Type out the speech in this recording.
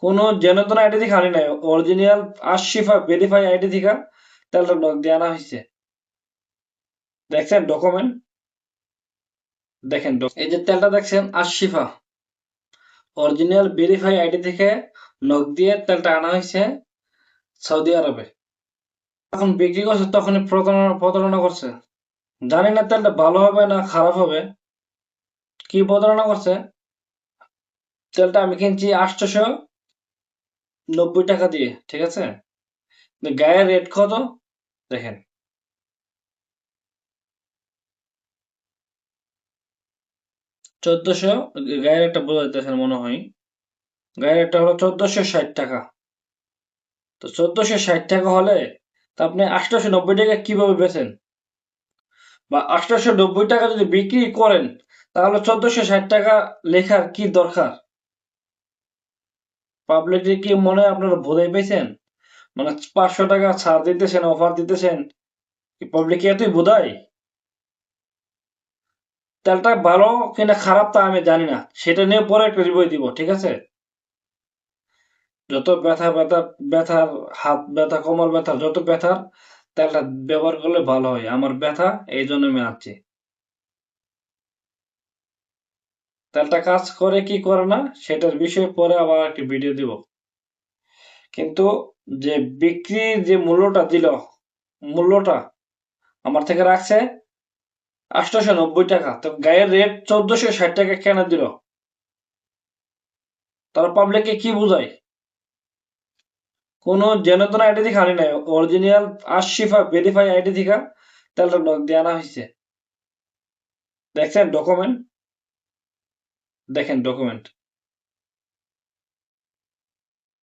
কোনো জেনতন আইডি থেকে আনি নাই, অরিজিনাল আশিফা ভেরিফাই আইডি থেকে তেলটা নক দিয়ে আনা হয়েছে। দেখছেন ডকুমেন্ট, দেখেন এই যে তেলটা দেখছেন আশিফা অরিজিনাল ভেরিফাই আইডি থেকে নক দিয়ে তেলটা আনা হয়েছে সৌদি আরবে। যখন বিক্রি করছে তখনই প্রতারণা করছে। জানি না তেলটা ভালো হবে না খারাপ হবে। কি প্রতারণা করছে, তেলটা আমি কিনছি 890 টাকা দিয়ে, ঠিক আছে? গায়ের রেট কত দেখেন, 1400। গায়ের রেটটা বোঝা যাইতেছে মনে হয়, গায়ের রেটটা হলো 1460 টাকা। তো 1460 টাকা হলে তা আপনি 890 টাকা কিভাবে বেচেন? বা 890 টাকা যদি বিক্রি করেন তাহলে 1460 টাকা লেখার কি দরকার? পাবলিক কি মনে হয় আপনারা ভুলাই পেয়েছেন? মানে 500 টাকা ছাড় দিতেছেন, অফার দিতেছেন, কি পাবলিক এতই বোধায়? তেলটা ভালো কিনা খারাপ তা আমি জানি না, সেটা নিয়ে পরে একটা রিভিউ দিব, ঠিক আছে? যত ব্যথার, হাত ব্যথা, কোমর ব্যথা, যত ব্যথার তেলটা ব্যবহার করলে ভালো হয়। আমার ব্যথা, এই জন্য আমি আনছি। তেলটা কাজ করে কি করে না সেটার বিষয়ে পরে আবার একটা ভিডিও দিব। কিন্তু যে বিক্রির যে মূল্যটা দিল, মূল্যটা আমার থেকে রাখছে 890 টাকা, তো গায়ের রেট 1460 টাকা কেন দিল? তারা পাবলিককে কি বুঝায়? কোনো জেনতন আইডি থেকে আনি নাই, অরিজিনাল আশিফা ভেরিফাই আইডি থেকে তেলটা নক দিয়ে আনা হয়েছে। দেখছেন ডকুমেন্ট, দেখেন ডকুমেন্ট।